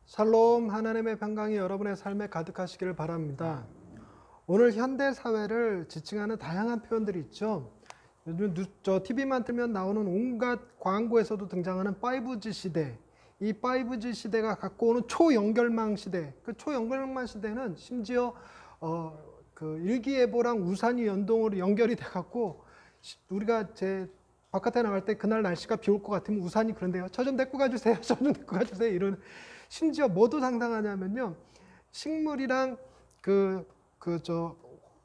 샬롬, 하나님의 평강이 여러분의 삶에 가득하시기를 바랍니다. 오늘 현대 사회를 지칭하는 다양한 표현들이 있죠. 요즘 TV만 틀면 나오는 온갖 광고에서도 등장하는 5G 시대. 이 5G 시대가 갖고 오는 초연결망 시대. 그 초연결망 시대는 심지어 그 일기예보랑 우산이 연동으로 연결이 돼 갖고 우리가 바깥에 나갈 때 그날 날씨가 비 올 것 같으면 우산이 그런데요. 저 좀 데리고 가주세요. 저 좀 데리고 가주세요. 이런 심지어 뭐도 상상하냐면요. 식물이랑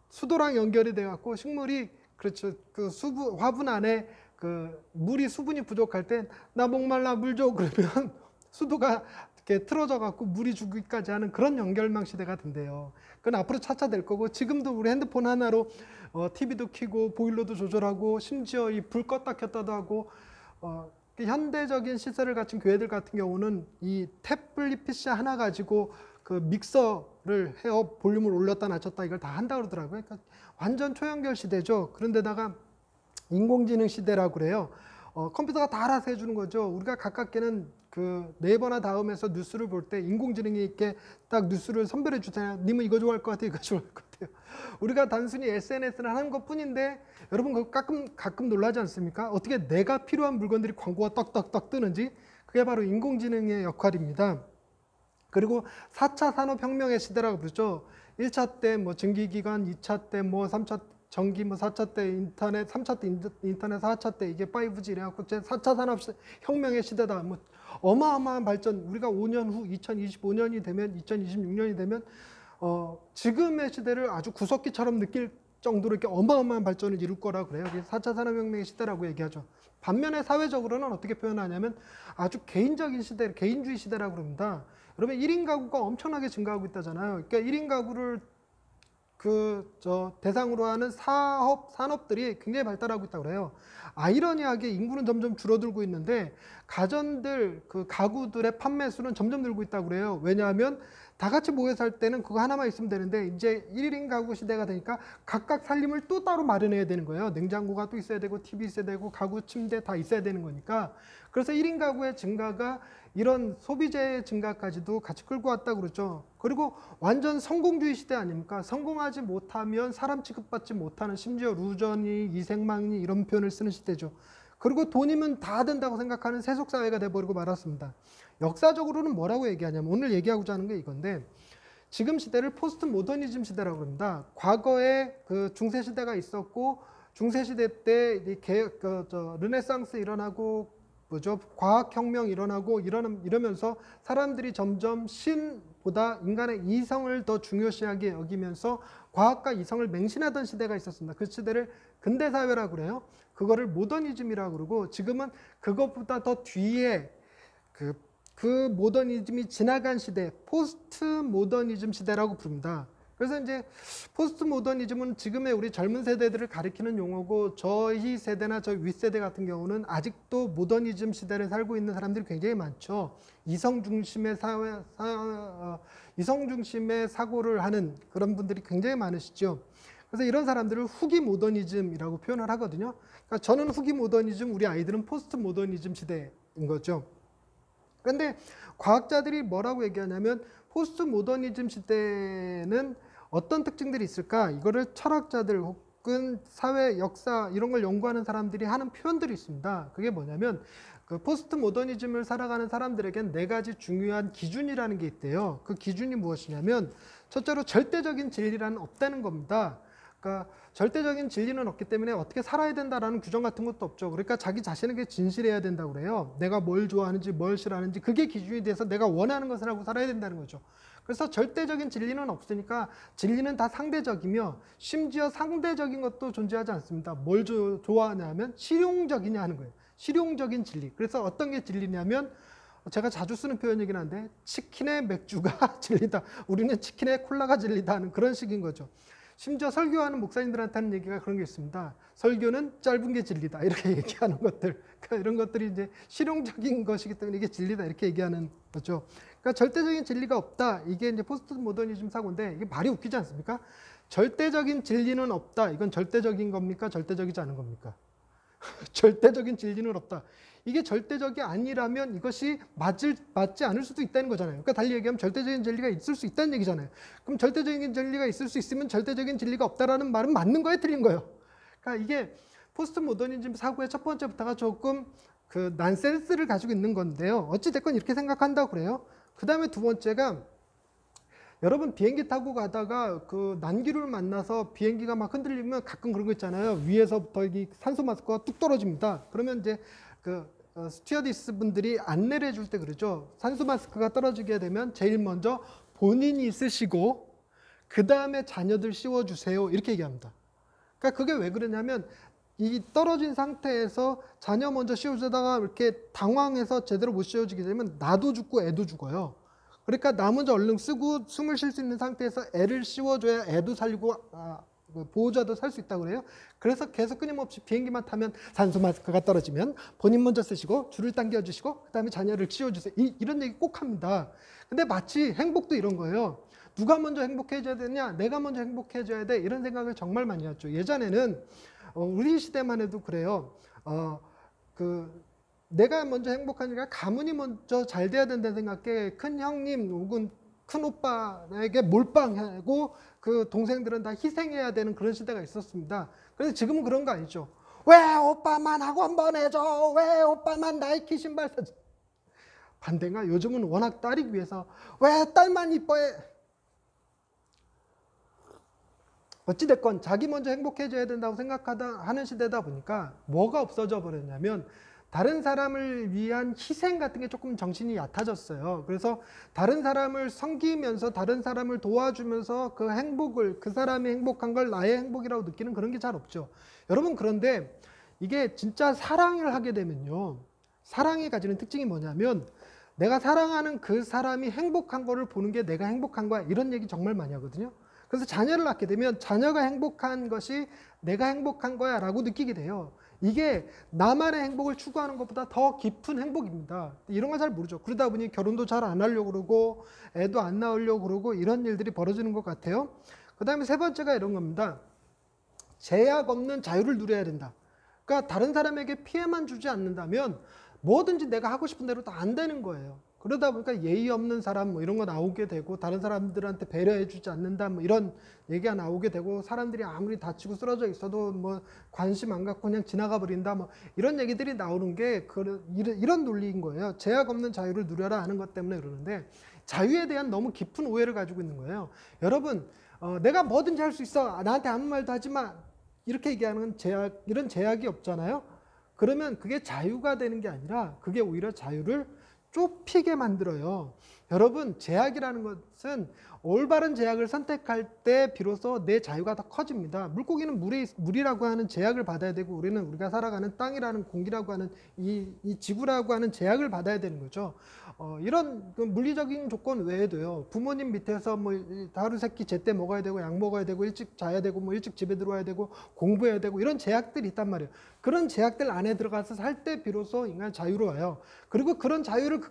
수도랑 연결이 돼 갖고 식물이 그렇죠. 그 화분 안에 그 물이 수분이 부족할 때 나 목말라 물 줘 그러면 수도가 이렇게 틀어져 갖고 물이 주기까지 하는 그런 연결망 시대가 된대요. 그건 앞으로 차차 될 거고 지금도 우리 핸드폰 하나로 TV도 켜고 보일러도 조절하고 심지어 이 불 껐다 켰다도 하고 현대적인 시설을 갖춘 교회들 같은 경우는 이 태블릿 PC 하나 가지고 그 믹서를 해서 볼륨을 올렸다 낮췄다 이걸 다 한다 그러더라고요. 그러니까 완전 초연결 시대죠. 그런데다가 인공지능 시대라고 그래요. 컴퓨터가 다 알아서 해주는 거죠. 우리가 가깝게는 그 네이버나 다음에서 뉴스를 볼 때 인공지능이 이렇게 딱 뉴스를 선별해 주잖아요. 님은 이거 좋아할 것 같아요. 이거 좋아할 것 같아요. 우리가 단순히 SNS를 하는 것 뿐인데 여러분 그거 가끔 놀라지 않습니까? 어떻게 내가 필요한 물건들이 광고가 떡떡떡 뜨는지 그게 바로 인공지능의 역할입니다. 그리고 4차 산업혁명의 시대라고 부르죠. 1차 때 뭐 증기기관, 2차 때 뭐 3차 전기, 뭐 4차 때 인터넷, 3차 때 인터넷, 4차 때 이게 5G 이래갖고 4차 산업혁명의 시대다. 뭐 어마어마한 발전, 우리가 5년 후 2025년이 되면 2026년이 되면 지금의 시대를 아주 구석기처럼 느낄 정도로 이렇게 어마어마한 발전을 이룰 거라고 그래요. 4차 산업혁명의 시대라고 얘기하죠. 반면에 사회적으로는 어떻게 표현하냐면 아주 개인적인 시대, 개인주의 시대라고 그럽니다. 여러분 1인 가구가 엄청나게 증가하고 있다잖아요. 그러니까 1인 가구를 대상으로 하는 산업들이 굉장히 발달하고 있다고 그래요. 아이러니하게 인구는 점점 줄어들고 있는데 가전들, 그 가구들의 판매 수는 점점 늘고 있다고 그래요. 왜냐하면 다 같이 모여 살 때는 그거 하나만 있으면 되는데 이제 1인 가구 시대가 되니까 각각 살림을 또 따로 마련해야 되는 거예요. 냉장고가 또 있어야 되고 TV 있어야 되고 가구, 침대 다 있어야 되는 거니까. 그래서 1인 가구의 증가가 이런 소비재의 증가까지도 같이 끌고 왔다고 그러죠. 그리고 완전 성공주의 시대 아닙니까? 성공하지 못하면 사람 취급받지 못하는 심지어 루저니, 이생망니 이런 표현을 쓰는 시대죠. 그리고 돈이면 다 된다고 생각하는 세속사회가 돼버리고 말았습니다. 역사적으로는 뭐라고 얘기하냐면 오늘 얘기하고자 하는 게 이건데 지금 시대를 포스트 모더니즘 시대라고 합니다. 과거에 그 중세시대가 있었고 중세시대 때 르네상스 일어나고 과학혁명 일어나고 이러면서 사람들이 점점 신보다 인간의 이성을 더 중요시하게 여기면서 과학과 이성을 맹신하던 시대가 있었습니다. 그 시대를 근대사회라고 그래요. 그거를 모더니즘이라고 그러고 지금은 그것보다 더 뒤에 그 모더니즘이 지나간 시대, 포스트 모더니즘 시대라고 부릅니다. 그래서 이제 포스트 모더니즘은 지금의 우리 젊은 세대들을 가리키는 용어고 저희 세대나 저희 윗세대 같은 경우는 아직도 모더니즘 시대를 살고 있는 사람들이 굉장히 많죠. 이성 중심의 이성 중심의 사고를 하는 그런 분들이 굉장히 많으시죠. 그래서 이런 사람들을 후기 모더니즘이라고 표현을 하거든요. 그러니까 저는 후기 모더니즘, 우리 아이들은 포스트 모더니즘 시대인 거죠. 그런데 과학자들이 뭐라고 얘기하냐면 포스트 모더니즘 시대는 어떤 특징들이 있을까? 이거를 철학자들 혹은 사회, 역사 이런 걸 연구하는 사람들이 하는 표현들이 있습니다. 그게 뭐냐면 그 포스트 모더니즘을 살아가는 사람들에겐 4가지 중요한 기준이라는 게 있대요. 그 기준이 무엇이냐면 첫째로 절대적인 진리라는 없다는 겁니다. 그러니까 절대적인 진리는 없기 때문에 어떻게 살아야 된다라는 규정 같은 것도 없죠. 그러니까 자기 자신에게 진실해야 된다고 그래요. 내가 뭘 좋아하는지 뭘 싫어하는지 그게 기준이 돼서 내가 원하는 것을 하고 살아야 된다는 거죠. 그래서 절대적인 진리는 없으니까 진리는 다 상대적이며 심지어 상대적인 것도 존재하지 않습니다. 뭘 좋아하냐면 실용적이냐 하는 거예요. 실용적인 진리. 그래서 어떤 게 진리냐면 제가 자주 쓰는 표현이긴 한데 치킨에 맥주가 진리다. 우리는 치킨에 콜라가 진리다 하는 그런 식인 거죠. 심지어 설교하는 목사님들한테 하는 얘기가 그런 게 있습니다. 설교는 짧은 게 진리다. 이렇게 얘기하는 것들. 그러니까 이런 것들이 이제 실용적인 것이기 때문에 이게 진리다. 이렇게 얘기하는 거죠. 그러니까 절대적인 진리가 없다. 이게 이제 포스트 모더니즘 사고인데 이게 말이 웃기지 않습니까? 절대적인 진리는 없다. 이건 절대적인 겁니까? 절대적이지 않은 겁니까? 절대적인 진리는 없다. 이게 절대적이 아니라면 이것이 맞지 않을 수도 있다는 거잖아요. 그러니까 달리 얘기하면 절대적인 진리가 있을 수 있다는 얘기잖아요. 그럼 절대적인 진리가 있을 수 있으면 절대적인 진리가 없다라는 말은 맞는 거예요, 틀린 거예요? 그러니까 이게 포스트 모더니즘 사고의 첫 번째부터가 조금 그 난센스를 가지고 있는 건데요. 어찌됐건 이렇게 생각한다고 그래요. 그 다음에 두 번째가 여러분 비행기 타고 가다가 그 난기류를 만나서 비행기가 막 흔들리면 가끔 그런 거 있잖아요. 위에서부터 이 산소 마스크가 뚝 떨어집니다. 그러면 이제 그 스튜어디스 분들이 안내를 해줄 때 그러죠. 산소 마스크가 떨어지게 되면 제일 먼저 본인이 쓰시고 그 다음에 자녀들 씌워주세요. 이렇게 얘기합니다. 그러니까 그게 왜 그러냐면 이 떨어진 상태에서 자녀 먼저 씌워주다가 이렇게 당황해서 제대로 못 씌워주게 되면 나도 죽고 애도 죽어요. 그러니까 나 먼저 얼른 쓰고 숨을 쉴 수 있는 상태에서 애를 씌워줘야 애도 살리고 보호자도 살 수 있다고 그래요. 그래서 계속 끊임없이 비행기만 타면 산소 마스크가 떨어지면 본인 먼저 쓰시고 줄을 당겨주시고 그 다음에 자녀를 씌워주세요. 이런 얘기 꼭 합니다. 근데 마치 행복도 이런 거예요. 누가 먼저 행복해져야 되냐, 내가 먼저 행복해져야 돼, 이런 생각을 정말 많이 했죠. 예전에는 우리 시대만 해도 그래요. 내가 먼저 행복하니까 가문이 먼저 잘 돼야 된다는 생각에 큰 형님 혹은 큰 오빠에게 몰빵하고 그 동생들은 다 희생해야 되는 그런 시대가 있었습니다. 그런데 지금은 그런 거 아니죠. 왜 오빠만 학원 보내줘? 왜 오빠만 나이키 신발 사줘? 반대가 요즘은 워낙 딸이기 위해서 왜 딸만 이뻐해? 어찌됐건 자기 먼저 행복해져야 된다고 하는 시대다 보니까 뭐가 없어져 버렸냐면 다른 사람을 위한 희생 같은 게 조금 정신이 얕아졌어요. 그래서 다른 사람을 섬기면서 다른 사람을 도와주면서 그 행복을, 그 사람이 행복한 걸 나의 행복이라고 느끼는 그런 게 잘 없죠. 여러분, 그런데 이게 진짜 사랑을 하게 되면요, 사랑이 가지는 특징이 뭐냐면 내가 사랑하는 그 사람이 행복한 거를 보는 게 내가 행복한 거야, 이런 얘기 정말 많이 하거든요. 그래서 자녀를 낳게 되면 자녀가 행복한 것이 내가 행복한 거야 라고 느끼게 돼요. 이게 나만의 행복을 추구하는 것보다 더 깊은 행복입니다. 이런 걸 잘 모르죠. 그러다 보니 결혼도 잘 안 하려고 그러고 애도 안 낳으려고 그러고 이런 일들이 벌어지는 것 같아요. 그 다음에 세 번째가 이런 겁니다. 제약 없는 자유를 누려야 된다. 그러니까 다른 사람에게 피해만 주지 않는다면 뭐든지 내가 하고 싶은 대로 다 안 되는 거예요. 그러다 보니까 예의 없는 사람 뭐 이런 거 나오게 되고 다른 사람들한테 배려해 주지 않는다 뭐 이런 얘기가 나오게 되고 사람들이 아무리 다치고 쓰러져 있어도 뭐 관심 안 갖고 그냥 지나가 버린다 뭐 이런 얘기들이 나오는 게 이런 논리인 거예요. 제약 없는 자유를 누려라 하는 것 때문에 그러는데 자유에 대한 너무 깊은 오해를 가지고 있는 거예요. 여러분 내가 뭐든지 할 수 있어. 나한테 아무 말도 하지 마. 이렇게 얘기하는 이런 제약이 없잖아요. 그러면 그게 자유가 되는 게 아니라 그게 오히려 자유를 좁히게 만들어요. 여러분, 제약이라는 것은 올바른 제약을 선택할 때 비로소 내 자유가 더 커집니다. 물고기는 물이라고 하는 제약을 받아야 되고 우리는 우리가 살아가는 땅이라는 공기라고 하는 이 지구라고 하는 제약을 받아야 되는 거죠. 이런 물리적인 조건 외에도요. 부모님 밑에서 뭐 하루 세끼 제때 먹어야 되고 약 먹어야 되고 일찍 자야 되고 뭐 일찍 집에 들어와야 되고 공부해야 되고 이런 제약들이 있단 말이에요. 그런 제약들 안에 들어가서 살 때 비로소 인간 자유로워요. 그리고 그런 자유를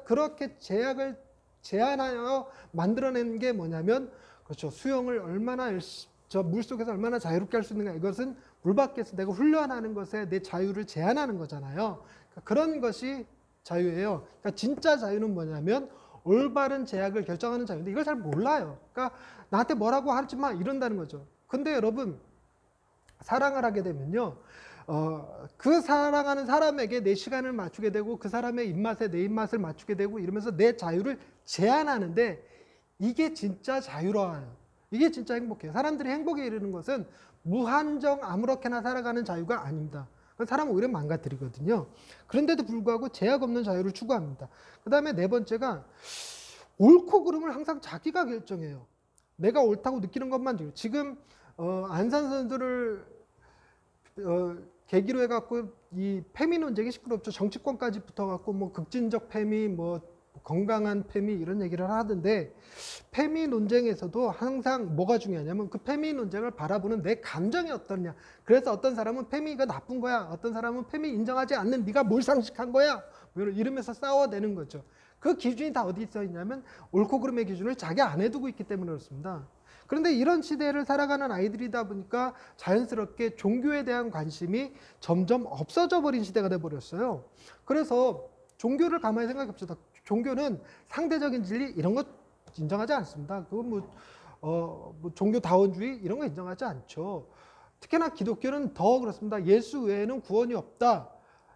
그렇게 제약을 제한하여 만들어낸 게 뭐냐면 그렇죠. 수영을 얼마나 물속에서 얼마나 자유롭게 할 수 있는가. 이것은 물 밖에서 내가 훈련하는 것에 내 자유를 제한하는 거잖아요. 그러니까 그런 것이 자유예요. 그러니까 진짜 자유는 뭐냐면 올바른 제약을 결정하는 자유인데 이걸 잘 몰라요. 그러니까 나한테 뭐라고 하지 마 이런다는 거죠. 근데 여러분 사랑을 하게 되면요. 그 사랑하는 사람에게 내 시간을 맞추게 되고 그 사람의 입맛에 내 입맛을 맞추게 되고 이러면서 내 자유를 제한하는데 이게 진짜 자유로워요. 이게 진짜 행복해요. 사람들이 행복에 이르는 것은 무한정 아무렇게나 살아가는 자유가 아닙니다. 사람은 오히려 망가뜨리거든요. 그런데도 불구하고 제약 없는 자유를 추구합니다. 그 다음에 네 번째가 옳고 그름을 항상 자기가 결정해요. 내가 옳다고 느끼는 것만 돼요. 지금 안산 선수를 계기로 해갖고 이 페미 논쟁이 시끄럽죠. 정치권까지 붙어갖고 뭐 극진적 페미, 뭐 건강한 페미 이런 얘기를 하던데 페미 논쟁에서도 항상 뭐가 중요하냐면 그 페미 논쟁을 바라보는 내 감정이 어떠냐. 그래서 어떤 사람은 페미가 나쁜 거야. 어떤 사람은 페미 인정하지 않는 네가 뭘 상식한 거야. 이러면서 싸워대는 거죠. 그 기준이 다 어디 있어 있냐면 옳고 그름의 기준을 자기 안에 두고 있기 때문에 그렇습니다. 그런데 이런 시대를 살아가는 아이들이다 보니까 자연스럽게 종교에 대한 관심이 점점 없어져 버린 시대가 돼 버렸어요. 그래서 종교를 가만히 생각해 봅시다. 종교는 상대적인 진리 이런 것 인정하지 않습니다. 그건 뭐 종교다원주의 이런 거 인정하지 않죠. 특히나 기독교는 더 그렇습니다. 예수 외에는 구원이 없다.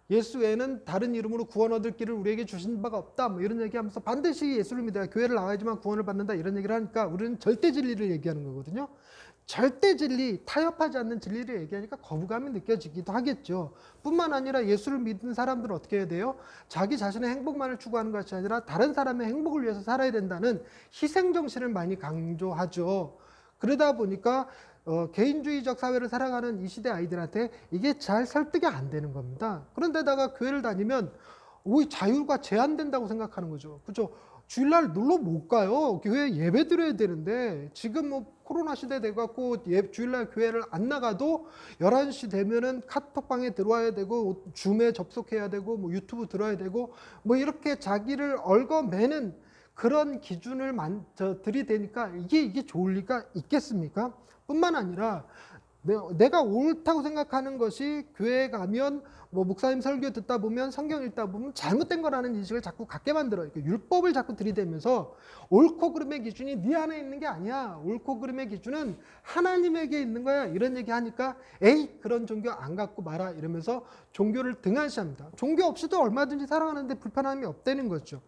예수 외에는 다른 이름으로 구원 얻을 길을 우리에게 주신 바가 없다. 뭐 이런 얘기하면서 반드시 예수를 믿어야 교회를 나와야지만 구원을 받는다. 이런 얘기를 하니까 우리는 절대 진리를 얘기하는 거거든요. 절대 진리, 타협하지 않는 진리를 얘기하니까 거부감이 느껴지기도 하겠죠. 뿐만 아니라 예수를 믿는 사람들은 어떻게 해야 돼요? 자기 자신의 행복만을 추구하는 것이 아니라 다른 사람의 행복을 위해서 살아야 된다는 희생정신을 많이 강조하죠. 그러다 보니까 개인주의적 사회를 살아가는 이 시대 아이들한테 이게 잘 설득이 안 되는 겁니다. 그런데다가 교회를 다니면 오히 자유가 제한된다고 생각하는 거죠. 그렇죠? 주일날 놀러 못 가요. 교회 예배 드려야 되는데 지금 뭐 코로나 시대 돼갖고 주일날 교회를 안 나가도 11시 되면은 카톡방에 들어와야 되고 줌에 접속해야 되고 뭐 유튜브 들어야 되고 뭐 이렇게 자기를 얽어매는 그런 기준을 들이대니까 이게 좋을 리가 있겠습니까? 뿐만 아니라 내가 옳다고 생각하는 것이 교회에 가면 뭐 목사님 설교 듣다 보면 성경 읽다 보면 잘못된 거라는 인식을 자꾸 갖게 만들어요. 율법을 자꾸 들이대면서 옳고 그름의 기준이 네 안에 있는 게 아니야. 옳고 그름의 기준은 하나님에게 있는 거야. 이런 얘기 하니까 에이 그런 종교 안 갖고 마라 이러면서 종교를 등한시합니다. 종교 없이도 얼마든지 살아가는데 불편함이 없다는 거죠.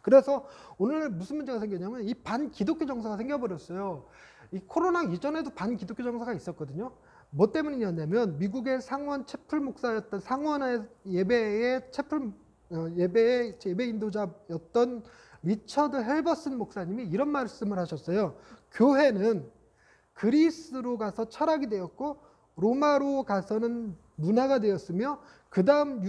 그래서 오늘 무슨 문제가 생겼냐면 이 반기독교 정서가 생겨버렸어요. 이 코로나 이전에도 반기독교 정서가 있었거든요. 뭐 때문이냐면 미국의 상원 채플 목사였던 상원의 예배 인도자였던 리처드 헬버슨 목사님이 이런 말씀을 하셨어요. 교회는 그리스로 가서 철학이 되었고 로마로 가서는 문화가 되었으며 그 다음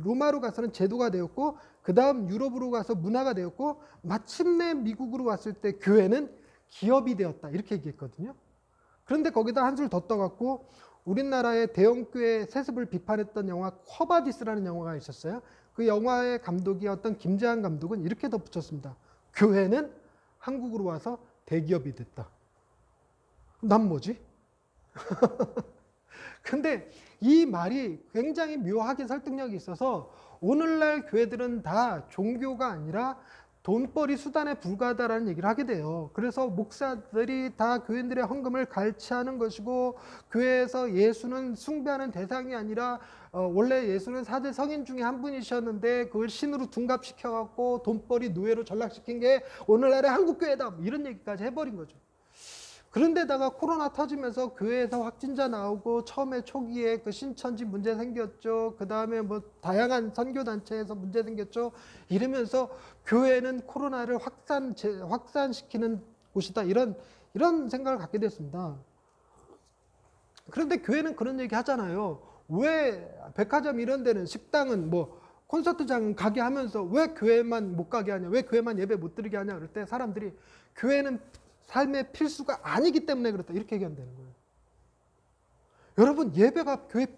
로마로 가서는 제도가 되었고 그 다음 유럽으로 가서 문화가 되었고 마침내 미국으로 왔을 때 교회는 기업이 되었다 이렇게 얘기했거든요. 그런데 거기다 한술 더 떠갖고 우리나라의 대형교회 세습을 비판했던 영화 쿼바디스라는 영화가 있었어요. 그 영화의 감독이었던 김재한 감독은 이렇게 덧붙였습니다. 교회는 한국으로 와서 대기업이 됐다. 난 뭐지? 근데 이 말이 굉장히 묘하게 설득력이 있어서 오늘날 교회들은 다 종교가 아니라 돈벌이 수단에 불과하다라는 얘기를 하게 돼요. 그래서 목사들이 다 교인들의 헌금을 갈취하는 것이고 교회에서 예수는 숭배하는 대상이 아니라 원래 예수는 4대 성인 중에 한 분이셨는데 그걸 신으로 둔갑시켜갖고 돈벌이 노예로 전락시킨 게 오늘날의 한국교회다. 이런 얘기까지 해버린 거죠. 그런데다가 코로나 터지면서 교회에서 확진자 나오고 처음에 초기에 그 신천지 문제 생겼죠. 그 다음에 뭐 다양한 선교단체에서 문제 생겼죠. 이러면서 교회는 코로나를 확산시키는 곳이다. 이런 생각을 갖게 됐습니다. 그런데 교회는 그런 얘기 하잖아요. 왜 백화점 이런 데는 식당은 뭐 콘서트장 가게 하면서 왜 교회만 못 가게 하냐. 왜 교회만 예배 못 드리게 하냐. 그럴 때 사람들이 교회는 삶의 필수가 아니기 때문에 그렇다. 이렇게 얘기한다는 거예요. 여러분 예배가 교회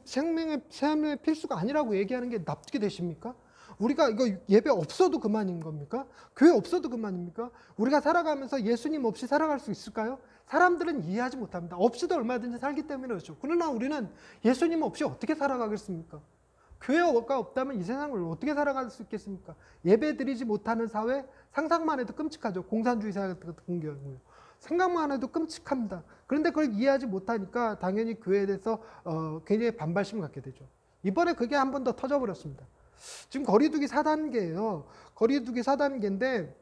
삶의 필수가 아니라고 얘기하는 게 납득이 되십니까? 우리가 이거 예배 없어도 그만인 겁니까? 교회 없어도 그만입니까? 우리가 살아가면서 예수님 없이 살아갈 수 있을까요? 사람들은 이해하지 못합니다. 없이도 얼마든지 살기 때문에 그렇죠. 그러나 우리는 예수님 없이 어떻게 살아가겠습니까? 교회가 없다면 이 세상을 어떻게 살아갈 수 있겠습니까? 예배 드리지 못하는 사회, 상상만 해도 끔찍하죠. 공산주의 사회 같은 경우요. 생각만 해도 끔찍합니다. 그런데 그걸 이해하지 못하니까 당연히 교회에 대해서 굉장히 반발심을 갖게 되죠. 이번에 그게 한 번 더 터져버렸습니다. 지금 거리두기 4단계예요. 거리두기 4단계인데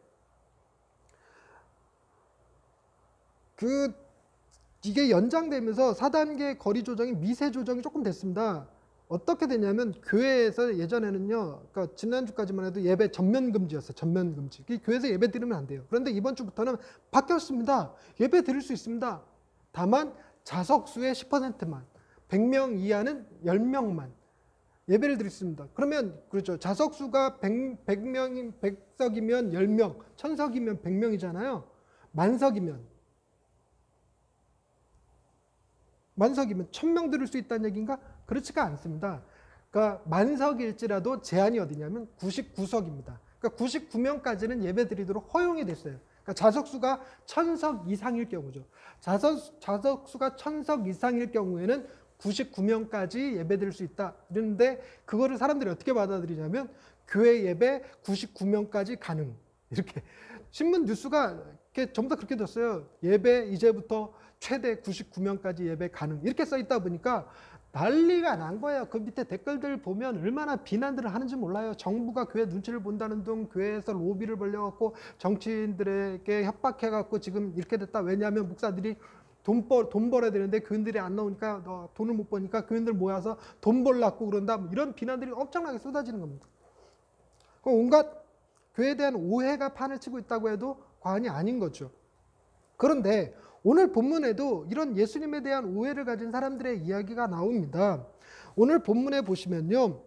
이게 연장되면서 4단계 거리 조정이 미세 조정이 조금 됐습니다. 어떻게 되냐면 교회에서 예전에는요, 그러니까 지난주까지만 해도 예배 전면 금지였어요. 전면 금지. 교회에서 예배 드리면 안 돼요. 그런데 이번 주부터는 바뀌었습니다. 예배 드릴 수 있습니다. 다만 자석수의 10%만, 100명 이하는 10명만 예배를 드릴 수 있습니다. 그러면 그렇죠. 자석수가 100석이면 10명, 1000석이면 100명이잖아요. 만석이면 1000명 들을 수 있다는 얘기인가? 그렇지가 않습니다. 그러니까 만석일지라도 제한이 어디냐면 99석입니다. 그러니까 99명까지는 예배 드리도록 허용이 됐어요. 그러니까 자석수가 1000석 이상일 경우죠. 자석수가 1000석 이상일 경우에는 99명까지 예배드릴 수 있다. 이랬는데 그거를 사람들이 어떻게 받아들이냐면 교회 예배 99명까지 가능. 이렇게 신문 뉴스가 이렇게 전부 다 그렇게 됐어요. 예배 이제부터 최대 99명까지 예배 가능. 이렇게 써 있다 보니까 난리가 난 거예요. 그 밑에 댓글들 보면 얼마나 비난들을 하는지 몰라요. 정부가 교회 눈치를 본다는 둥, 교회에서 로비를 벌려갖고 정치인들에게 협박해갖고 지금 이렇게 됐다. 왜냐하면 목사들이 돈 벌어야 되는데 교인들이 안 나오니까 돈을 못 버니까 교인들 모여서 돈 벌라고 그런다. 이런 비난들이 엄청나게 쏟아지는 겁니다. 온갖 교회에 대한 오해가 판을 치고 있다고 해도 과언이 아닌 거죠. 그런데 오늘 본문에도 이런 예수님에 대한 오해를 가진 사람들의 이야기가 나옵니다. 오늘 본문에 보시면요.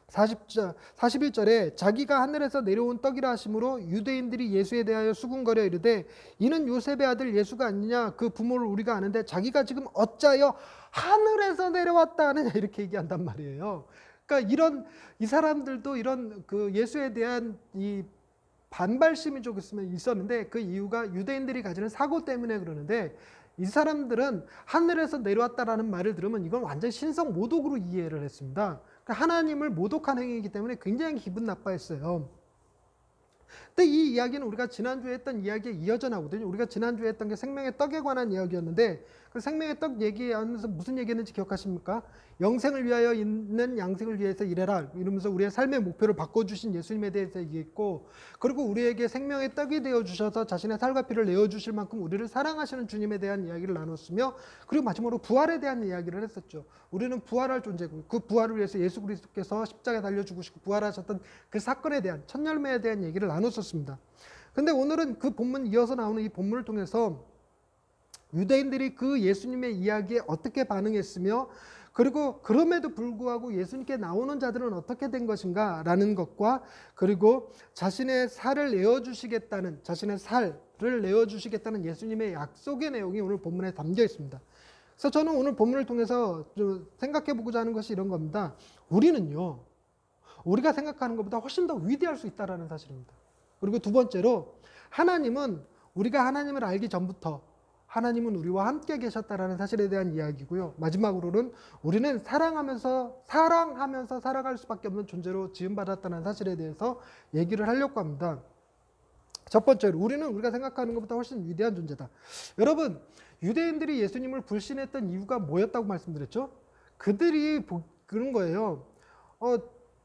41절에 자기가 하늘에서 내려온 떡이라 하심으로 유대인들이 예수에 대하여 수군거려 이르되 이는 요셉의 아들 예수가 아니냐 그 부모를 우리가 아는데 자기가 지금 어찌하여 하늘에서 내려왔다 하느냐 이렇게 얘기한단 말이에요. 그러니까 이 사람들도 이런 그 예수에 대한 이 반발심이 좀 있었는데 그 이유가 유대인들이 가지는 사고 때문에 그러는데 이 사람들은 하늘에서 내려왔다라는 말을 들으면 이건 완전 신성 모독으로 이해를 했습니다. 그러니까 하나님을 모독한 행위이기 때문에 굉장히 기분 나빠했어요. 근데 이 이야기는 우리가 지난주에 했던 이야기에 이어져 나오거든요. 우리가 지난주에 했던 게 생명의 떡에 관한 이야기였는데 그 생명의 떡 얘기하면서 무슨 얘기했는지 기억하십니까? 영생을 위하여 있는 양생을 위해서 일해라 이러면서 우리의 삶의 목표를 바꿔주신 예수님에 대해서 얘기했고 그리고 우리에게 생명의 떡이 되어주셔서 자신의 살과 피를 내어주실 만큼 우리를 사랑하시는 주님에 대한 이야기를 나눴으며 그리고 마지막으로 부활에 대한 이야기를 했었죠. 우리는 부활할 존재고 그 부활을 위해서 예수 그리스도께서 십자가에 달려 죽으시고 부활하셨던 그 사건에 대한 첫 열매에 대한 얘기를 나눴었습니다. 근데 오늘은 그 본문 이어서 나오는 이 본문을 통해서 유대인들이 그 예수님의 이야기에 어떻게 반응했으며 그리고 그럼에도 불구하고 예수님께 나오는 자들은 어떻게 된 것인가 라는 것과 그리고 자신의 살을 내어주시겠다는 예수님의 약속의 내용이 오늘 본문에 담겨 있습니다. 그래서 저는 오늘 본문을 통해서 좀 생각해 보고자 하는 것이 이런 겁니다. 우리는요 우리가 생각하는 것보다 훨씬 더 위대할 수 있다는 사실입니다. 그리고 두 번째로 하나님은 우리가 하나님을 알기 전부터 하나님은 우리와 함께 계셨다라는 사실에 대한 이야기고요. 마지막으로는 우리는 사랑하면서 살아갈 수밖에 없는 존재로 지음받았다는 사실에 대해서 얘기를 하려고 합니다. 첫 번째로 우리는 우리가 생각하는 것보다 훨씬 위대한 존재다. 여러분 유대인들이 예수님을 불신했던 이유가 뭐였다고 말씀드렸죠? 그들이 그런 거예요.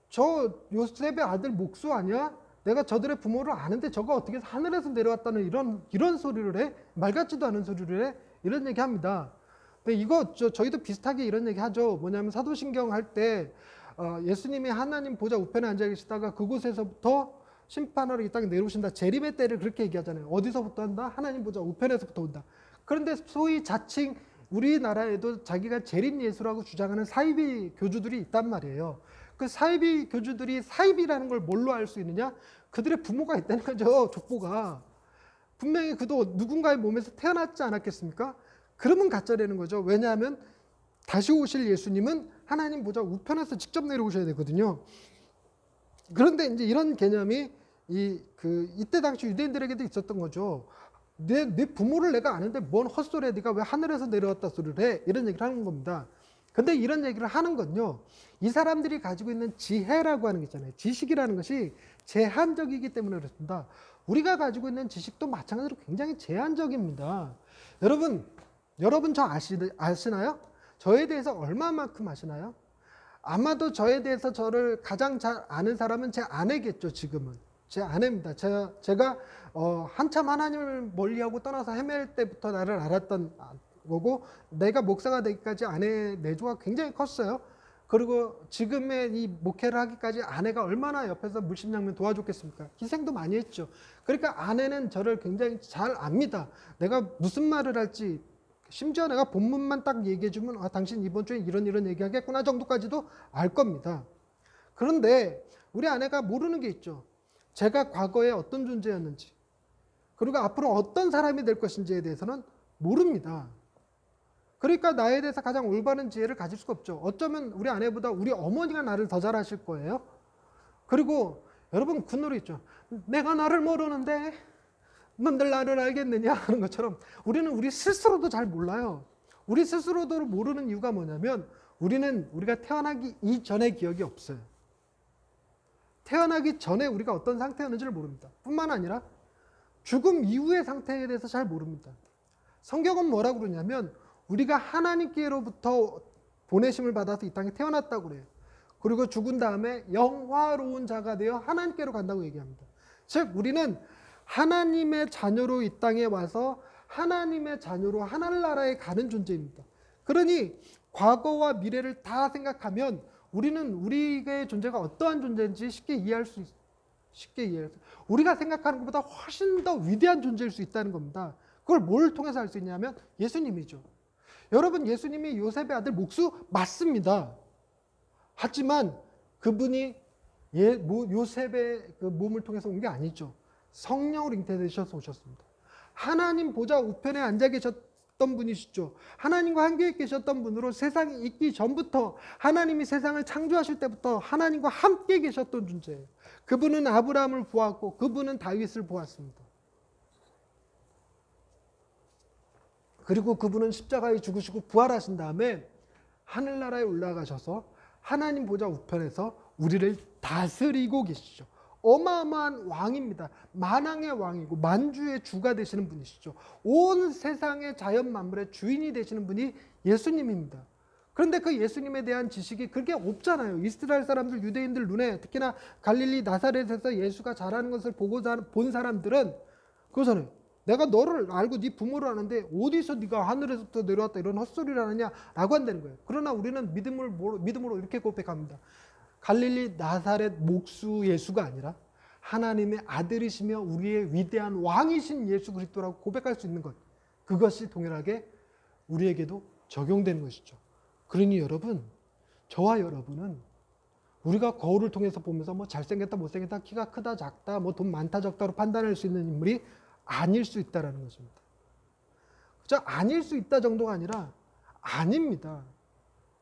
저 요셉의 아들 목수 아니야? 내가 저들의 부모를 아는데 저거 어떻게 하늘에서 내려왔다는 이런 소리를 해? 말 같지도 않은 소리를 해? 이런 얘기 합니다. 근데 이거 저희도 비슷하게 이런 얘기 하죠. 뭐냐면 사도신경 할 때 예수님이 하나님 보좌 우편에 앉아 계시다가 그곳에서부터 심판하러 이 땅에 내려오신다. 재림의 때를 그렇게 얘기하잖아요. 어디서부터 한다? 하나님 보좌 우편에서부터 온다. 그런데 소위 자칭 우리나라에도 자기가 재림 예수라고 주장하는 사이비 교주들이 있단 말이에요. 그 사이비 교주들이 사이비라는 걸 뭘로 알 수 있느냐? 그들의 부모가 있다는 거죠. 족보가. 분명히 그도 누군가의 몸에서 태어났지 않았겠습니까? 그러면 가짜라는 거죠. 왜냐하면 다시 오실 예수님은 하나님 보좌 우편에서 직접 내려오셔야 되거든요. 그런데 이제 이런 개념이 이때 당시 유대인들에게도 있었던 거죠. 내 부모를 내가 아는데 뭔 헛소리야. 네가 왜 하늘에서 내려왔다 소리를 해? 이런 얘기를 하는 겁니다. 근데 이런 얘기를 하는 건요. 이 사람들이 가지고 있는 지혜라고 하는 게 있잖아요. 지식이라는 것이 제한적이기 때문에 그렇습니다. 우리가 가지고 있는 지식도 마찬가지로 굉장히 제한적입니다. 여러분 저 아시나요? 저에 대해서 얼마만큼 아시나요? 아마도 저에 대해서 저를 가장 잘 아는 사람은 제 아내겠죠. 지금은 제 아내입니다. 제가 한참 하나님을 멀리하고 떠나서 헤맬 때부터 나를 알았던 거고 내가 목사가 되기까지 아내의 내조가 굉장히 컸어요. 그리고 지금의 이 목회를 하기까지 아내가 얼마나 옆에서 물심양면 도와줬겠습니까? 희생도 많이 했죠. 그러니까 아내는 저를 굉장히 잘 압니다. 내가 무슨 말을 할지 심지어 내가 본문만 딱 얘기해주면 당신 이번 주에 이런 얘기하겠구나 정도까지도 알 겁니다. 그런데 우리 아내가 모르는 게 있죠. 제가 과거에 어떤 존재였는지 그리고 앞으로 어떤 사람이 될 것인지에 대해서는 모릅니다. 그러니까 나에 대해서 가장 올바른 지혜를 가질 수가 없죠. 어쩌면 우리 아내보다 우리 어머니가 나를 더 잘 아실 거예요. 그리고 여러분 그 노래 있죠. 내가 나를 모르는데 넌들 나를 알겠느냐 하는 것처럼 우리는 우리 스스로도 잘 몰라요. 우리 스스로도 모르는 이유가 뭐냐면 우리가 태어나기 이전의 기억이 없어요. 태어나기 전에 우리가 어떤 상태였는지를 모릅니다. 뿐만 아니라 죽음 이후의 상태에 대해서 잘 모릅니다. 성경은 뭐라고 그러냐면 우리가 하나님께로부터 보내심을 받아서 이 땅에 태어났다고 그래요. 그리고 죽은 다음에 영화로운 자가 되어 하나님께로 간다고 얘기합니다. 즉 우리는 하나님의 자녀로 이 땅에 와서 하나님의 자녀로 하늘나라에 가는 존재입니다. 그러니 과거와 미래를 다 생각하면 우리는 우리의 존재가 어떠한 존재인지 쉽게 이해할 수 있어요. 우리가 생각하는 것보다 훨씬 더 위대한 존재일 수 있다는 겁니다. 그걸 뭘 통해서 알 수 있냐면 예수님이죠. 여러분, 예수님이 요셉의 아들 목수 맞습니다. 하지만 그분이 요셉의 그 몸을 통해서 온 게 아니죠. 성령으로 잉태되셔서 오셨습니다. 하나님 보좌 우편에 앉아 계셨던 분이시죠. 하나님과 함께 계셨던 분으로 세상이 있기 전부터 하나님이 세상을 창조하실 때부터 하나님과 함께 계셨던 존재예요. 그분은 아브라함을 보았고 그분은 다윗을 보았습니다. 그리고 그분은 십자가에 죽으시고 부활하신 다음에 하늘나라에 올라가셔서 하나님 보좌 우편에서 우리를 다스리고 계시죠. 어마어마한 왕입니다. 만왕의 왕이고 만주의 주가 되시는 분이시죠. 온 세상의 자연 만물의 주인이 되시는 분이 예수님입니다. 그런데 그 예수님에 대한 지식이 그렇게 없잖아요. 이스라엘 사람들, 유대인들 눈에, 특히나 갈릴리 나사렛에서 예수가 자라는 것을 본 사람들은 그거잖아요. 내가 너를 알고 네 부모를 아는데 어디서 네가 하늘에서부터 내려왔다 이런 헛소리를 하느냐라고 한다는 거예요. 그러나 우리는 믿음으로 이렇게 고백합니다. 갈릴리 나사렛 목수 예수가 아니라 하나님의 아들이시며 우리의 위대한 왕이신 예수 그리스도라고 고백할 수 있는 것, 그것이 동일하게 우리에게도 적용되는 것이죠. 그러니 여러분, 저와 여러분은 우리가 거울을 통해서 보면서 뭐 잘생겼다 못생겼다 키가 크다 작다 뭐 돈 많다 적다로 판단할 수 있는 인물이 아닐 수 있다는 것입니다. 그저 아닐 수 있다 정도가 아니라 아닙니다.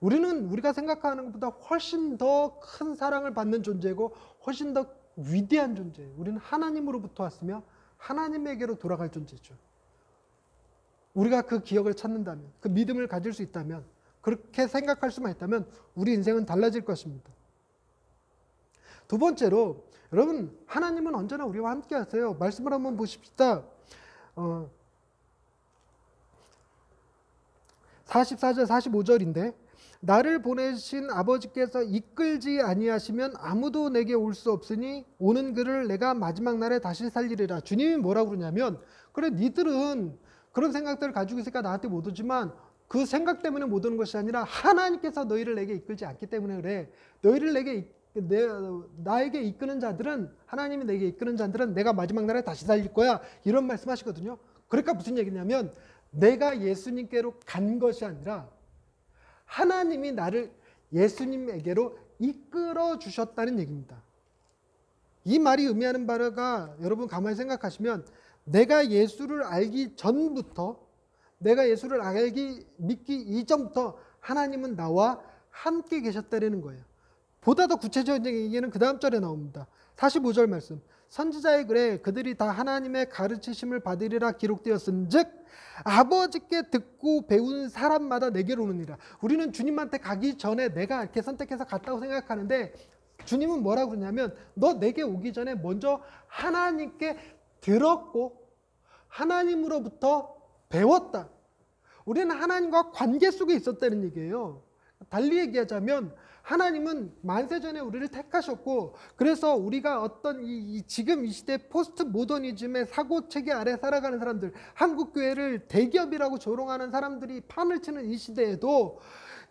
우리는 우리가 생각하는 것보다 훨씬 더 큰 사랑을 받는 존재고 훨씬 더 위대한 존재예요. 우리는 하나님으로부터 왔으며 하나님에게로 돌아갈 존재죠. 우리가 그 기억을 찾는다면, 그 믿음을 가질 수 있다면, 그렇게 생각할 수만 있다면 우리 인생은 달라질 것입니다. 두 번째로, 여러분, 하나님은 언제나 우리와 함께 하세요. 말씀을 한번 보십시다. 44절 45절인데 나를 보내신 아버지께서 이끌지 아니하시면 아무도 내게 올 수 없으니 오는 그를 내가 마지막 날에 다시 살리리라. 주님이 뭐라고 그러냐면, 그래 니들은 그런 생각들을 가지고 있으니까 나한테 못 오지만 그 생각 때문에 못 오는 것이 아니라 하나님께서 너희를 내게 이끌지 않기 때문에 그래. 너희를 나에게 이끄는 자들은, 하나님이 내게 이끄는 자들은 내가 마지막 날에 다시 살릴 거야, 이런 말씀하시거든요. 그러니까 무슨 얘기냐면 내가 예수님께로 간 것이 아니라 하나님이 나를 예수님에게로 이끌어 주셨다는 얘기입니다. 이 말이 의미하는 바가, 여러분 가만히 생각하시면, 내가 예수를 알기 전부터, 내가 예수를 믿기 이전부터 하나님은 나와 함께 계셨다는 거예요. 보다 더 구체적인 얘기는 그 다음 절에 나옵니다. 45절 말씀. 선지자의 글에 그들이 다 하나님의 가르치심을 받으리라 기록되었은즉 아버지께 듣고 배운 사람마다 내게로 오느니라. 우리는 주님한테 가기 전에 내가 이렇게 선택해서 갔다고 생각하는데 주님은 뭐라고 그러냐면, 너 내게 오기 전에 먼저 하나님께 들었고 하나님으로부터 배웠다. 우리는 하나님과 관계 속에 있었다는 얘기예요. 달리 얘기하자면 하나님은 만세전에 우리를 택하셨고, 그래서 우리가 어떤 지금 이 시대 포스트 모더니즘의 사고체계 아래 살아가는 사람들, 한국교회를 대기업이라고 조롱하는 사람들이 판을 치는 이 시대에도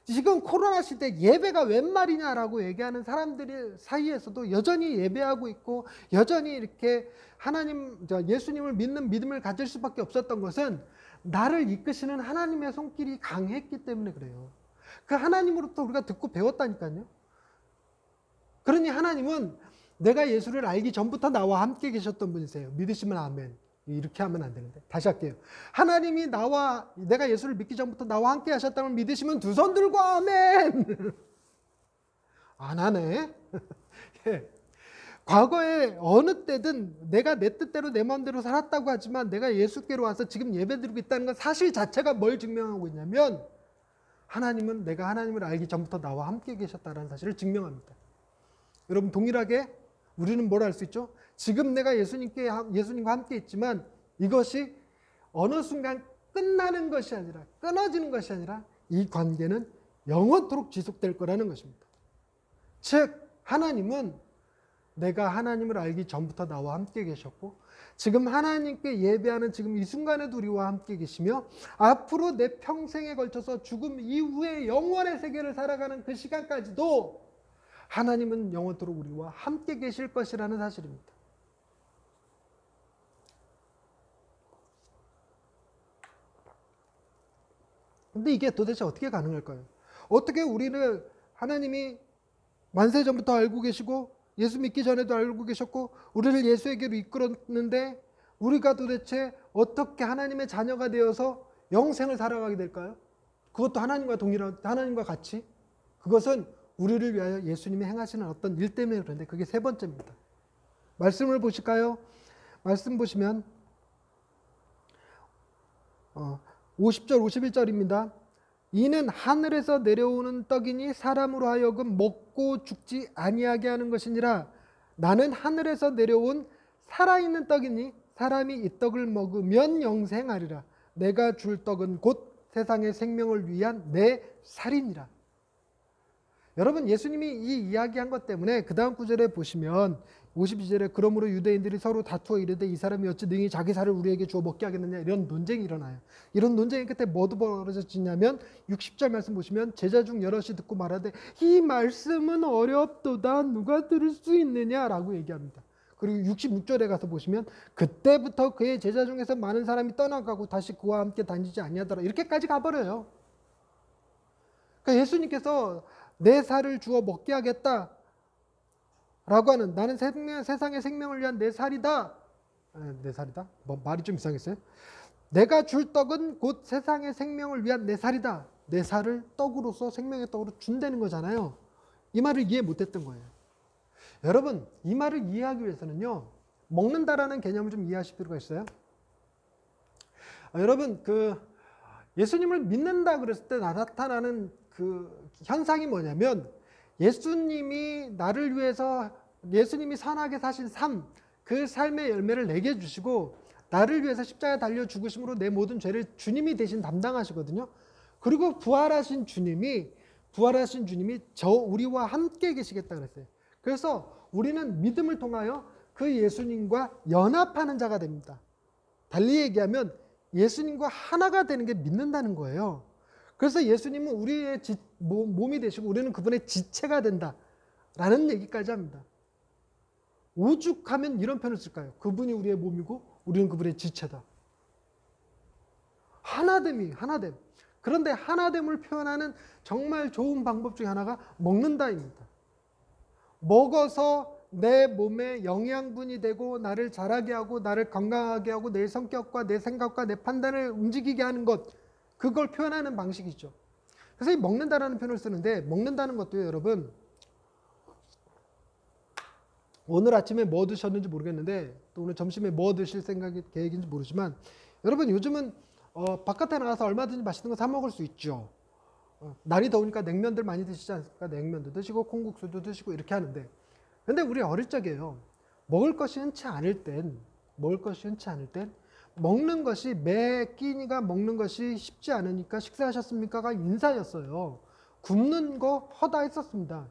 지금 코로나 시대 예배가 웬 말이냐라고 얘기하는 사람들 사이에서도 여전히 예배하고 있고 여전히 이렇게 예수님을 믿는 믿음을 가질 수밖에 없었던 것은 나를 이끄시는 하나님의 손길이 강했기 때문에 그래요. 그 하나님으로부터 우리가 듣고 배웠다니까요. 그러니 하나님은 내가 예수를 알기 전부터 나와 함께 계셨던 분이세요. 믿으시면 아멘. 이렇게 하면 안 되는데 다시 할게요. 하나님이 내가 예수를 믿기 전부터 나와 함께 하셨다면 믿으시면 두 손 들고 아멘. 안 하네. 예. 과거에 어느 때든 내가 내 뜻대로 내 마음대로 살았다고 하지만 내가 예수께로 와서 지금 예배드리고 있다는 건 사실 자체가 뭘 증명하고 있냐면 하나님은 내가 하나님을 알기 전부터 나와 함께 계셨다는 사실을 증명합니다. 여러분 동일하게 우리는 뭘 알 수 있죠? 지금 내가 예수님과 함께 있지만 이것이 어느 순간 끝나는 것이 아니라 끊어지는 것이 아니라 이 관계는 영원토록 지속될 거라는 것입니다. 즉 하나님은 내가 하나님을 알기 전부터 나와 함께 계셨고 지금 하나님께 예배하는 지금 이 순간에도 우리와 함께 계시며 앞으로 내 평생에 걸쳐서 죽음 이후에 영원의 세계를 살아가는 그 시간까지도 하나님은 영원토록 우리와 함께 계실 것이라는 사실입니다. 근데 이게 도대체 어떻게 가능할까요? 어떻게 우리는 하나님이 만세 전부터 알고 계시고 예수 믿기 전에도 알고 계셨고 우리를 예수에게로 이끌었는데 우리가 도대체 어떻게 하나님의 자녀가 되어서 영생을 살아가게 될까요? 그것도 하나님과 같이. 그것은 우리를 위하여 예수님이 행하시는 어떤 일 때문에 그런데 그게 세 번째입니다. 말씀을 보실까요? 말씀 보시면 50절 51절입니다. 이는 하늘에서 내려오는 떡이니 사람으로 하여금 먹고 죽지 아니하게 하는 것이니라. 나는 하늘에서 내려온 살아있는 떡이니 사람이 이 떡을 먹으면 영생하리라. 내가 줄 떡은 곧 세상의 생명을 위한 내 살이니라. 여러분 예수님이 이 이야기한 것 때문에 그 다음 구절에 보시면 52절에 그러므로 유대인들이 서로 다투어 이르되 이 사람이 어찌 능히 자기 살을 우리에게 주어 먹게 하겠느냐 이런 논쟁이 일어나요. 이런 논쟁의 끝에 뭐도 벌어졌냐면 60절 말씀 보시면 제자 중 여럿이 듣고 말하되 이 말씀은 어렵도다 누가 들을 수 있느냐라고 얘기합니다. 그리고 66절에 가서 보시면 그때부터 그의 제자 중에서 많은 사람이 떠나가고 다시 그와 함께 다니지 아니하더라 이렇게까지 가버려요. 그러니까 예수님께서 내 살을 주어 먹게 하겠다 라고 하는 나는 세상의 생명을 위한 내 살이다. 내 살이다? 말이 좀 이상했어요. 내가 줄 떡은 곧 세상의 생명을 위한 내 살이다. 내 살을 떡으로서 생명의 떡으로 준다는 거잖아요. 이 말을 이해 못했던 거예요. 여러분 이 말을 이해하기 위해서는요. 먹는다라는 개념을 좀 이해하실 필요가 있어요. 여러분 예수님을 믿는다 그랬을 때 나타나는 그 현상이 뭐냐면 예수님이 나를 위해서 예수님이 선하게 사신 삶, 그 삶의 열매를 내게 주시고 나를 위해서 십자가에 달려 죽으심으로 내 모든 죄를 주님이 대신 담당하시거든요. 그리고 부활하신 주님이 우리와 함께 계시겠다 그랬어요. 그래서 우리는 믿음을 통하여 그 예수님과 연합하는 자가 됩니다. 달리 얘기하면 예수님과 하나가 되는 게 믿는다는 거예요. 그래서 예수님은 우리의 몸이 되시고 우리는 그분의 지체가 된다라는 얘기까지 합니다. 오죽하면 이런 표현을 쓸까요? 그분이 우리의 몸이고 우리는 그분의 지체다. 하나됨. 그런데 하나됨을 표현하는 정말 좋은 방법 중에 하나가 먹는다입니다. 먹어서 내 몸에 영양분이 되고 나를 자라게 하고 나를 건강하게 하고 내 성격과 내 생각과 내 판단을 움직이게 하는 것, 그걸 표현하는 방식이죠. 그래서 이 먹는다라는 표현을 쓰는데 먹는다는 것도요, 여러분 오늘 아침에 뭐 드셨는지 모르겠는데 또 오늘 점심에 뭐 드실 계획인지 모르지만 여러분 요즘은 바깥에 나가서 얼마든지 맛있는 거 사 먹을 수 있죠. 날이 더우니까 냉면들 많이 드시지 않습니까? 냉면도 드시고 콩국수도 드시고 이렇게 하는데 근데 우리 어릴 적에요. 먹을 것이 흔치 않을 땐 먹는 것이 매 끼니가 먹는 것이 쉽지 않으니까 식사하셨습니까가 인사였어요. 굶는 거 허다했었습니다.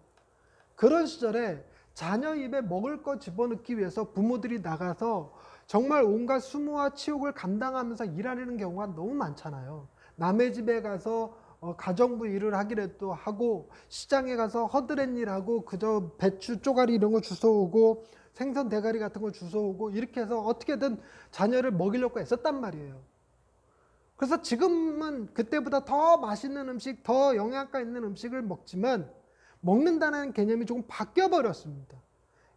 그런 시절에 자녀 입에 먹을 거 집어넣기 위해서 부모들이 나가서 정말 온갖 수모와 치욕을 감당하면서 일하려는 경우가 너무 많잖아요. 남의 집에 가서 가정부 일을 하기라도 하고 시장에 가서 허드렛 일하고 그저 배추 쪼가리 이런 거 주워오고 생선 대가리 같은 거 주워오고 이렇게 해서 어떻게든 자녀를 먹이려고 애썼단 말이에요. 그래서 지금은 그때보다 더 맛있는 음식, 더 영양가 있는 음식을 먹지만 먹는다는 개념이 조금 바뀌어 버렸습니다.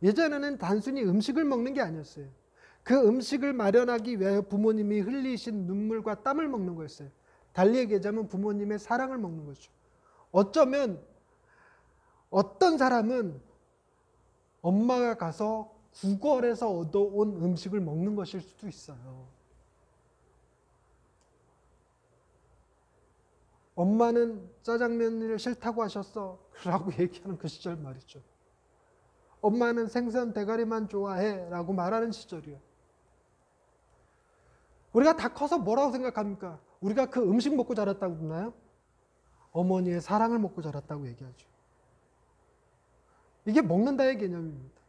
예전에는 단순히 음식을 먹는 게 아니었어요. 그 음식을 마련하기 위하여 부모님이 흘리신 눈물과 땀을 먹는 거였어요. 달리 얘기하자면 부모님의 사랑을 먹는 거죠. 어쩌면 어떤 사람은 엄마가 가서 구걸해서 얻어온 음식을 먹는 것일 수도 있어요. 엄마는 짜장면을 싫다고 하셨어 라고 얘기하는 그 시절 말이죠. 엄마는 생선 대가리만 좋아해 라고 말하는 시절이요. 우리가 다 커서 뭐라고 생각합니까? 우리가 그 음식 먹고 자랐다고 그러나요? 어머니의 사랑을 먹고 자랐다고 얘기하죠. 이게 먹는다의 개념입니다.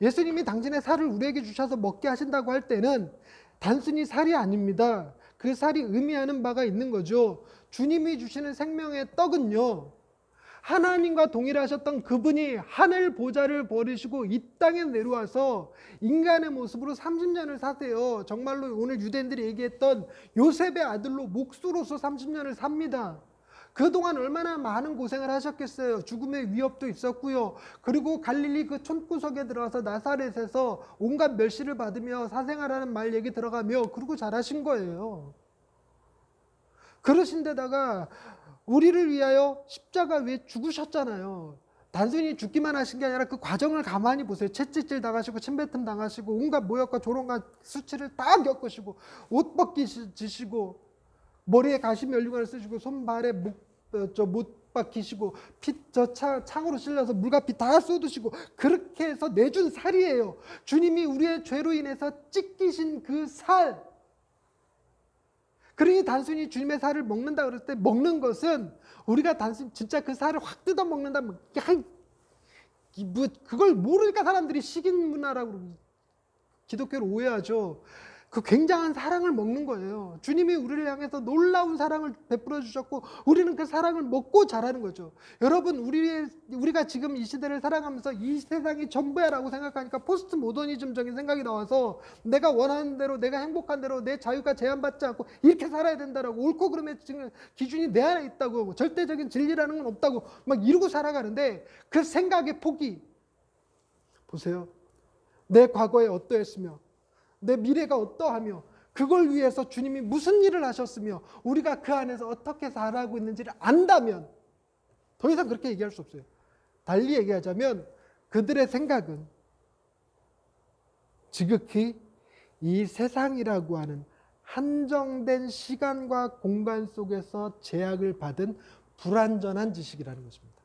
예수님이 당신의 살을 우리에게 주셔서 먹게 하신다고 할 때는 단순히 살이 아닙니다. 그 살이 의미하는 바가 있는 거죠. 주님이 주시는 생명의 떡은요, 하나님과 동일하셨던 그분이 하늘 보좌를 버리시고 이 땅에 내려와서 인간의 모습으로 30년을 사세요. 정말로 오늘 유대인들이 얘기했던 요셉의 아들로 목수로서 30년을 삽니다. 그동안 얼마나 많은 고생을 하셨겠어요. 죽음의 위협도 있었고요. 그리고 갈릴리 그 촌구석에 들어가서 나사렛에서 온갖 멸시를 받으며 사생활하는 말 얘기 들어가며 그러고 잘하신 거예요. 그러신 데다가 우리를 위하여 십자가 위에 죽으셨잖아요. 단순히 죽기만 하신 게 아니라 그 과정을 가만히 보세요. 채찍질 당하시고 침뱉음 당하시고 온갖 모욕과 조롱과 수치를 다 겪으시고 옷 벗기시고 머리에 가시 면류관을 쓰시고 손발에 못 박히시고 창으로 찔러서 물과 피 다 쏟으시고 그렇게 해서 내준 살이에요. 주님이 우리의 죄로 인해서 찢기신 그 살. 그러니 단순히 주님의 살을 먹는다 그럴 때 먹는 것은 우리가 단순히 진짜 그 살을 확 뜯어 먹는다 뭐 그걸 모르니까 사람들이 식인 문화라고 기독교를 오해하죠. 그 굉장한 사랑을 먹는 거예요. 주님이 우리를 향해서 놀라운 사랑을 베풀어 주셨고 우리는 그 사랑을 먹고 자라는 거죠. 여러분, 우리가 지금 이 시대를 살아가면서 이 세상이 전부야라고 생각하니까 포스트 모더니즘적인 생각이 나와서 내가 원하는 대로, 내가 행복한 대로 내 자유가 제한받지 않고 이렇게 살아야 된다라고, 옳고 그름의 기준이 내 안에 있다고, 절대적인 진리라는 건 없다고 막 이루고 살아가는데 그 생각의 폭이, 보세요. 내 과거에 어떠했으며 내 미래가 어떠하며 그걸 위해서 주님이 무슨 일을 하셨으며 우리가 그 안에서 어떻게 살아가고 있는지를 안다면 더 이상 그렇게 얘기할 수 없어요. 달리 얘기하자면 그들의 생각은 지극히 이 세상이라고 하는 한정된 시간과 공간 속에서 제약을 받은 불완전한 지식이라는 것입니다.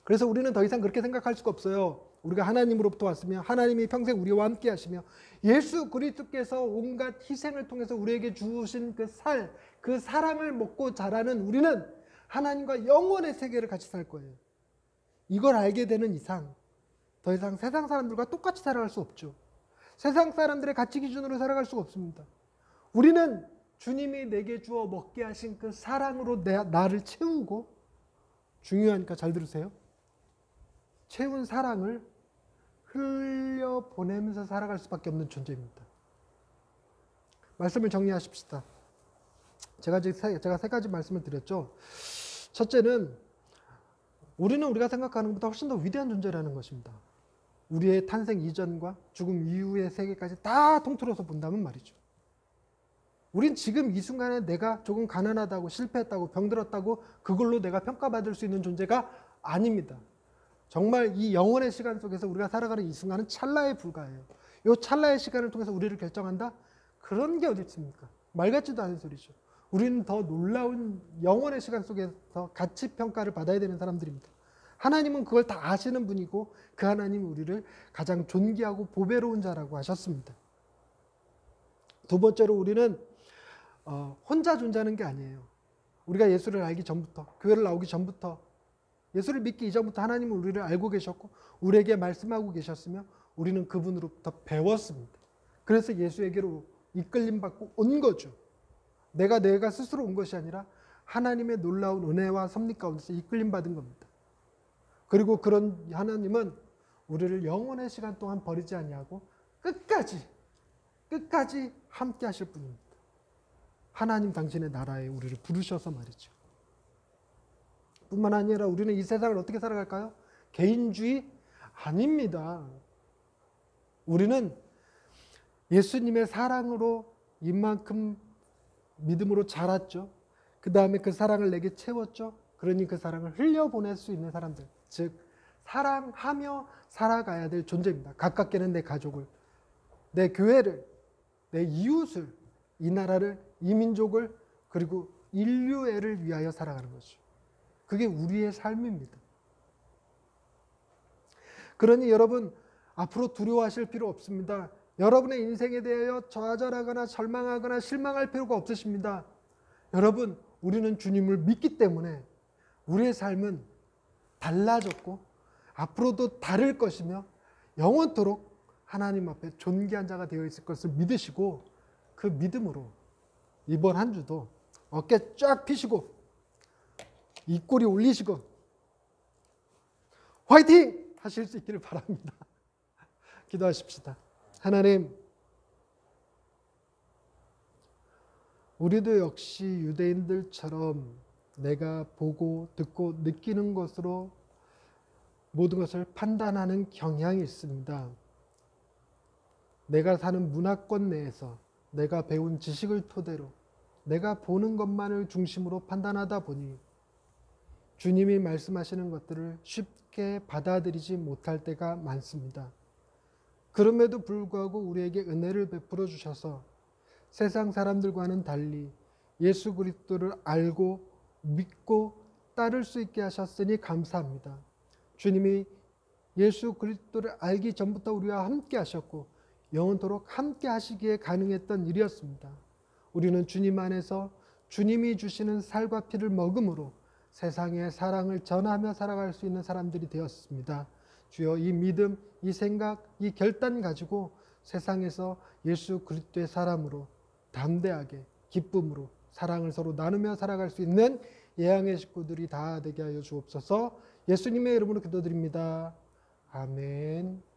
그래서 우리는 더 이상 그렇게 생각할 수가 없어요. 우리가 하나님으로부터 왔으며 하나님이 평생 우리와 함께 하시며 예수 그리스도께서 온갖 희생을 통해서 우리에게 주신 그 사랑을 먹고 자라는 우리는 하나님과 영원의 세계를 같이 살 거예요. 이걸 알게 되는 이상 더 이상 세상 사람들과 똑같이 살아갈 수 없죠. 세상 사람들의 가치 기준으로 살아갈 수가 없습니다. 우리는 주님이 내게 주어 먹게 하신 그 사랑으로 나를 채우고, 중요하니까 잘 들으세요. 채운 사랑을 흘려보내면서 살아갈 수밖에 없는 존재입니다. 말씀을 정리하십시다. 제가 세 가지 말씀을 드렸죠. 첫째는 우리는 우리가 생각하는 것보다 훨씬 더 위대한 존재라는 것입니다. 우리의 탄생 이전과 죽음 이후의 세계까지 다 통틀어서 본다면 말이죠. 우린 지금 이 순간에 내가 조금 가난하다고, 실패했다고, 병들었다고 그걸로 내가 평가받을 수 있는 존재가 아닙니다. 정말 이 영원의 시간 속에서 우리가 살아가는 이 순간은 찰나에 불과해요. 이 찰나의 시간을 통해서 우리를 결정한다? 그런 게 어디 있습니까? 말 같지도 않은 소리죠. 우리는 더 놀라운 영원의 시간 속에서 가치 평가를 받아야 되는 사람들입니다. 하나님은 그걸 다 아시는 분이고 그 하나님이 우리를 가장 존귀하고 보배로운 자라고 하셨습니다. 두 번째로 우리는 혼자 존재하는 게 아니에요. 우리가 예수를 알기 전부터, 교회를 나오기 전부터, 예수를 믿기 이전부터 하나님은 우리를 알고 계셨고 우리에게 말씀하고 계셨으며 우리는 그분으로부터 배웠습니다. 그래서 예수에게로 이끌림 받고 온 거죠. 내가 스스로 온 것이 아니라 하나님의 놀라운 은혜와 섭리 가운데서 이끌림 받은 겁니다. 그리고 그런 하나님은 우리를 영원의 시간 동안 버리지 아니하고 끝까지 함께 하실 분입니다. 하나님 당신의 나라에 우리를 부르셔서 말이죠. 뿐만 아니라 우리는 이 세상을 어떻게 살아갈까요? 개인주의 아닙니다. 우리는 예수님의 사랑으로 이만큼 믿음으로 자랐죠. 그 다음에 그 사랑을 내게 채웠죠. 그러니 그 사랑을 흘려보낼 수 있는 사람들, 즉 사랑하며 살아가야 될 존재입니다. 가깝게는 내 가족을, 내 교회를, 내 이웃을, 이 나라를, 이 민족을, 그리고 인류애를 위하여 살아가는 것이죠. 그게 우리의 삶입니다. 그러니 여러분, 앞으로 두려워하실 필요 없습니다. 여러분의 인생에 대하여 좌절하거나 절망하거나 실망할 필요가 없으십니다. 여러분, 우리는 주님을 믿기 때문에 우리의 삶은 달라졌고 앞으로도 다를 것이며 영원토록 하나님 앞에 존귀한 자가 되어 있을 것을 믿으시고, 그 믿음으로 이번 한 주도 어깨 쫙 펴시고 입꼬리 올리시고 화이팅! 하실 수 있기를 바랍니다. 기도하십시다. 하나님, 우리도 역시 유대인들처럼 내가 보고 듣고 느끼는 것으로 모든 것을 판단하는 경향이 있습니다. 내가 사는 문화권 내에서 내가 배운 지식을 토대로 내가 보는 것만을 중심으로 판단하다 보니 주님이 말씀하시는 것들을 쉽게 받아들이지 못할 때가 많습니다. 그럼에도 불구하고 우리에게 은혜를 베풀어 주셔서 세상 사람들과는 달리 예수 그리스도를 알고 믿고 따를 수 있게 하셨으니 감사합니다. 주님이 예수 그리스도를 알기 전부터 우리와 함께 하셨고 영원토록 함께 하시기에 가능했던 일이었습니다. 우리는 주님 안에서 주님이 주시는 살과 피를 먹음으로 세상의 사랑을 전하며 살아갈 수 있는 사람들이 되었습니다. 주여, 이 믿음, 이 생각, 이 결단 가지고 세상에서 예수 그리스도의 사람으로 담대하게 기쁨으로 사랑을 서로 나누며 살아갈 수 있는 예양의 식구들이 다 되게 하여 주옵소서. 예수님의 이름으로 기도드립니다. 아멘.